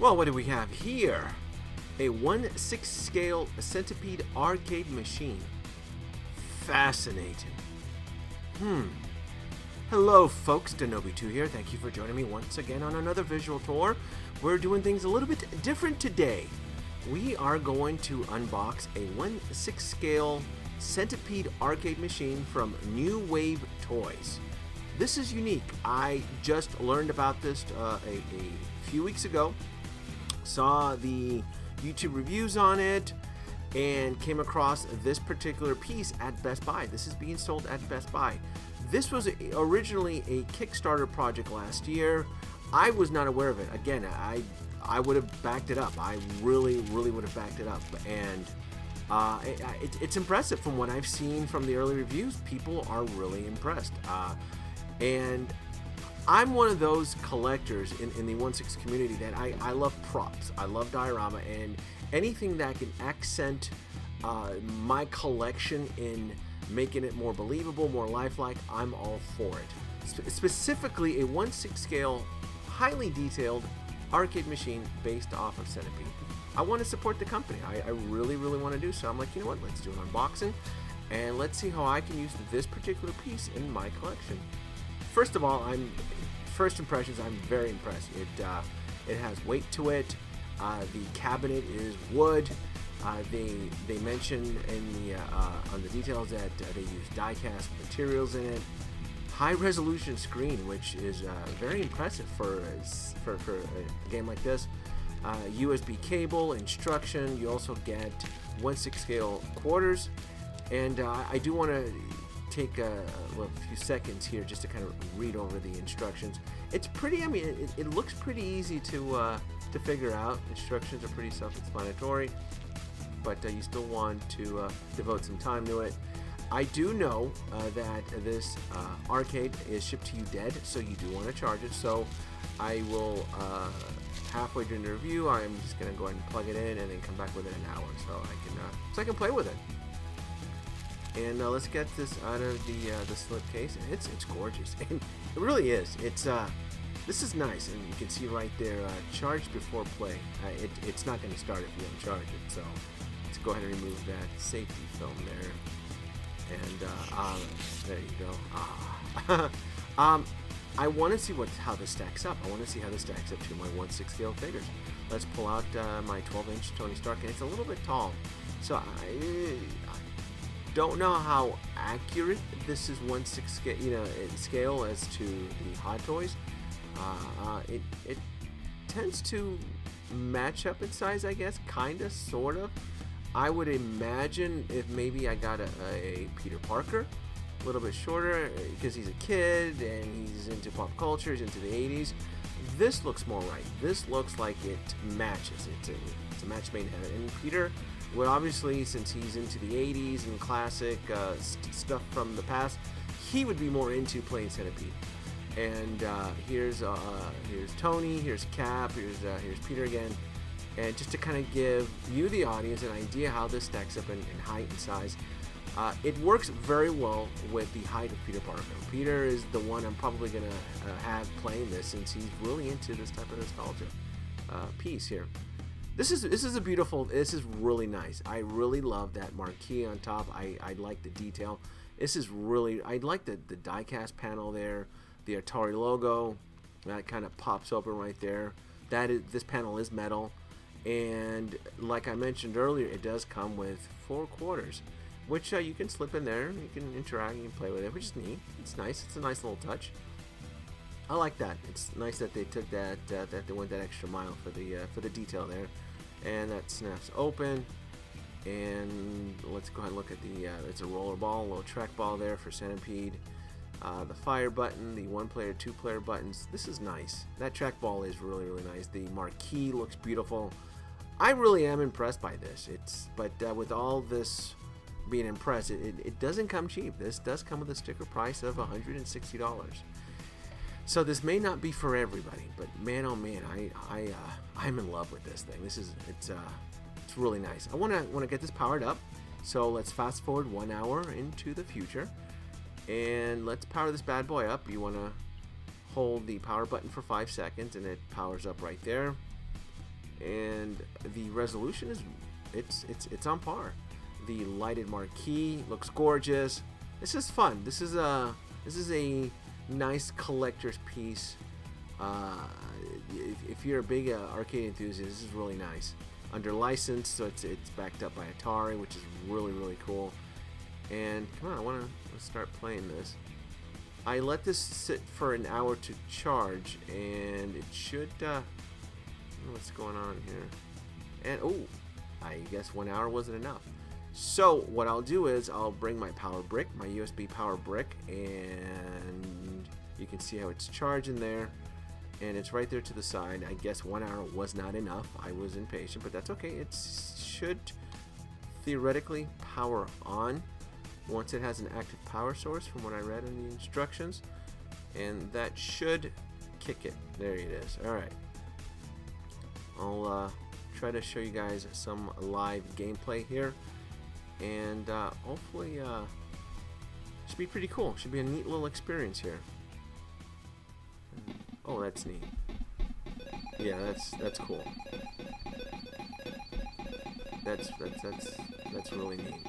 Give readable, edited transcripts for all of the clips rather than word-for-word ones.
Well, what do we have here? A 1/6 scale Centipede arcade machine. Fascinating. Hello folks, Denobi2 here. Thank you for joining me once again on another visual tour. We're doing things a little bit different today. We are going to unbox a 1/6 scale Centipede arcade machine from New Wave Toys. This is unique. I just learned about this a few weeks ago. Saw the YouTube reviews on it and came across this particular piece at Best Buy. This is being sold at Best Buy. This was originally a Kickstarter project last year. I was not aware of it. Again, I would have backed it up. I really would have backed it up. And it's impressive from what I've seen from the early reviews. People are really impressed. And I'm one of those collectors in the 1/6 community that I love props. I love diorama, and anything that can accent my collection in making it more believable, more lifelike, I'm all for it. Specifically, a 1/6 scale, highly detailed arcade machine based off of Centipede. I want to support the company. I really want to do so. I'm like, you know what? Let's do an unboxing, and let's see how I can use this particular piece in my collection. First of all, first impressions, I'm very impressed. It has weight to it. The cabinet is wood. They mention on the details that they use die-cast materials in it. High-resolution screen, which is very impressive for a game like this. USB cable, instruction. You also get 1/6 scale quarters, and I do want to take a few seconds here just to kind of read over the instructions. It's pretty. I mean, it looks pretty easy to figure out. Instructions are pretty self-explanatory, but you still want to devote some time to it. I do know that this arcade is shipped to you dead, so you do want to charge it. So I will, halfway during the review, I'm just going to go ahead and plug it in and then come back within an hour so I can play with it. And let's get this out of the slip case. And it's gorgeous, and it really is. This is nice, and you can see right there, charge before play. It's not going to start if you don't charge it. So let's go ahead and remove that safety film there. And there you go. I want to see how this stacks up. I want to see how this stacks up to my 1/6 scale figures. Let's pull out my 12-inch Tony Stark, and it's a little bit tall, so I don't know how accurate this is 1/6 scale as to the Hot Toys. It tends to match up in size, I guess, kinda, sorta. I would imagine if maybe I got a Peter Parker, a little bit shorter, because he's a kid and he's into pop culture, he's into the 80s. This looks more right. This looks like it matches. It's a match made in heaven. And Peter, well, obviously, since he's into the 80s and classic stuff from the past, he would be more into playing Centipede. And here's Tony, here's Cap, here's Peter again. And just to kind of give you, the audience, an idea how this stacks up in height and size. It works very well with the height of Peter Parker. Peter is the one I'm probably going to have playing this, since he's really into this type of nostalgia piece here. This is a beautiful. This is really nice. I really love that marquee on top. I like the detail. This is really. I like the die-cast panel there. The Atari logo that kind of pops open right there. This panel is metal, and like I mentioned earlier, it does come with 4 quarters, which you can slip in there. You can interact. You can play with it, which is neat. It's nice. It's a nice little touch. I like that. It's nice that they took that they went that extra mile for the detail there. And that snaps open, and let's go ahead and look at it's a roller ball, a little track ball there for Centipede. The fire button, the 1-player, 2-player buttons. This is nice. That track ball is really nice. The marquee looks beautiful. I really am impressed by this. But with all this being impressed, it doesn't come cheap. This does come with a sticker price of $160. So this may not be for everybody, but man, oh man, I'm in love with this thing. It's really nice. I want to get this powered up. So let's fast forward 1 hour into the future, and let's power this bad boy up. You want to hold the power button for 5 seconds, and it powers up right there. and the resolution is it's on par. The lighted marquee looks gorgeous. This is fun. This is a nice collector's piece. If you're a big arcade enthusiast, this is really nice. Under license, so it's backed up by Atari, which is really cool. And come on, I want to start playing this. I let this sit for an hour to charge, and it should. I don't know what's going on here. And oh, I guess 1 hour wasn't enough. So what I'll do is I'll bring my power brick, my USB power brick, and you can see how it's charging there. And it's right there to the side. I guess 1 hour was not enough. I was impatient, but that's okay. It should theoretically power on once it has an active power source, from what I read in the instructions. And that should kick it. There it is. Alright. I'll try to show you guys some live gameplay here. And hopefully should be pretty cool. Should be a neat little experience here. Oh, that's neat. Yeah, that's cool. That's really neat.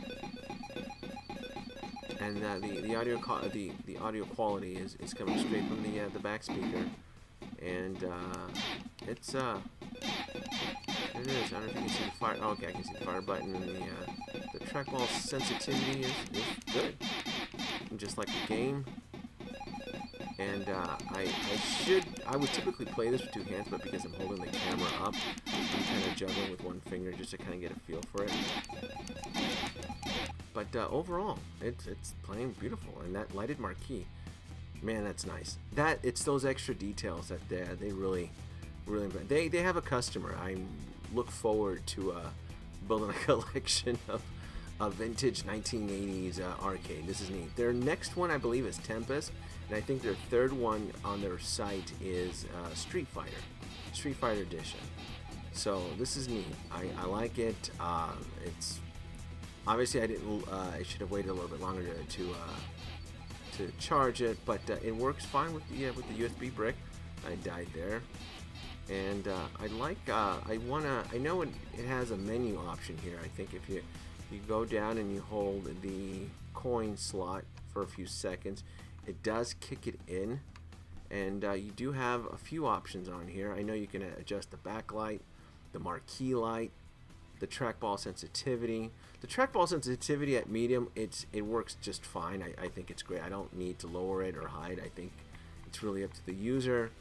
And the audio quality is coming straight from the back speaker, and it's there it is. I don't know if you can see the fire. Oh, okay, I can see the fire button, and the trackball sensitivity is good, and just like the game. And I would typically play this with two hands, but because I'm holding the camera up, I'm kind of juggling with one finger just to kind of get a feel for it. But overall, it's playing beautiful, and that lighted marquee, man, that's nice. It's those extra details that they really they have a customer. I look forward to building a collection of vintage 1980s arcade. This is neat. Their next one, I believe, is Tempest, and I think their third one on their site is Street Fighter Edition. So this is neat. I like it. It's obviously I should have waited a little bit longer to charge it, but it works fine with the USB brick. I died there. And I know it has a menu option here. I think if you go down and you hold the coin slot for a few seconds, it does kick it in. And you do have a few options on here. I know you can adjust the backlight, the marquee light, the trackball sensitivity. The trackball sensitivity at medium, it works just fine. I think it's great. I don't need to lower it or hide. I think it's really up to the user.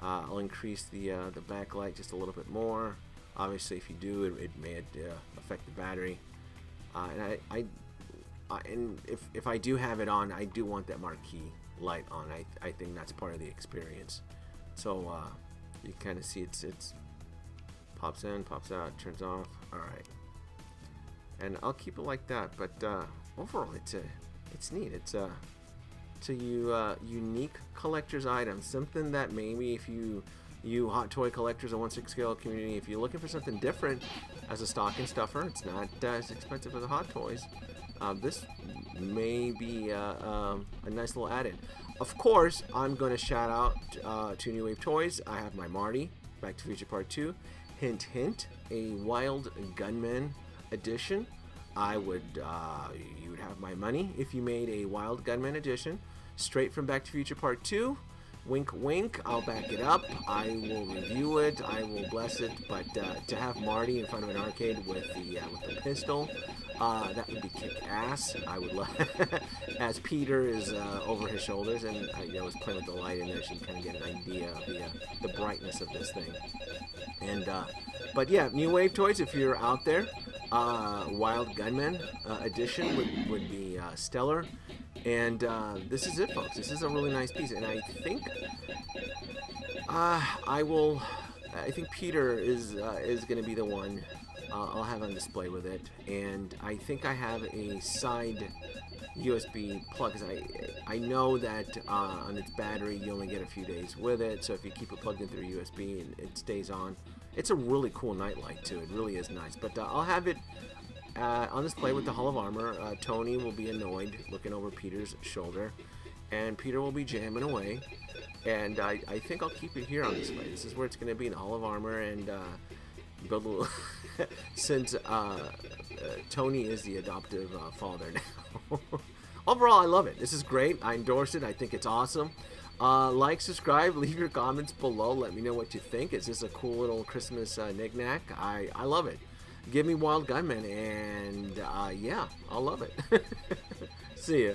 I'll increase the backlight just a little bit more. Obviously, if you do, it may affect the battery. And if I do have it on, I do want that marquee light on. I think that's part of the experience. So you kind of see it's pops in, pops out, turns off. All right, and I'll keep it like that. But overall, it's neat. It's a unique collector's item, something that maybe if you hot toy collectors, a 1/6 scale community, if you're looking for something different as a stocking stuffer, it's not as expensive as the Hot Toys. This may be a nice little add-in. Of course, I'm going to shout out to New Wave Toys. I have my Marty, Back to the Future Part 2. Hint, hint, a Wild Gunman edition. You would have my money if you made a Wild Gunman edition, straight from Back to the Future Part 2. Wink, wink. I'll back it up. I will review it. I will bless it. But to have Marty in front of an arcade with the pistol, that would be kick-ass. I would love, as Peter is over his shoulders, and I was playing with the light in there, so you kind of get an idea of the brightness of this thing. And but yeah, New Wave Toys, if you're out there, Wild Gunman edition would be stellar. And this is it, folks. This is a really nice piece, and I think I think Peter is going to be the one I'll have on display with it. And I think I have a side USB plug, because I know that on its battery you only get a few days with it. So if you keep it plugged in through USB and it stays on, it's a really cool nightlight too. It really is nice. But I'll have it on display with the Hall of Armor. Tony will be annoyed looking over Peter's shoulder, and Peter will be jamming away. And I think I'll keep it here on display. This is where it's going to be, in the Hall of Armor. And build a little since Tony is the adoptive father now. Overall, I love it. This is great. I endorse it. I think it's awesome. Like, subscribe, leave your comments below. Let me know what you think. Is this a cool little Christmas knick-knack? I love it. Give me Wild Gunman, and yeah, I'll love it. See ya.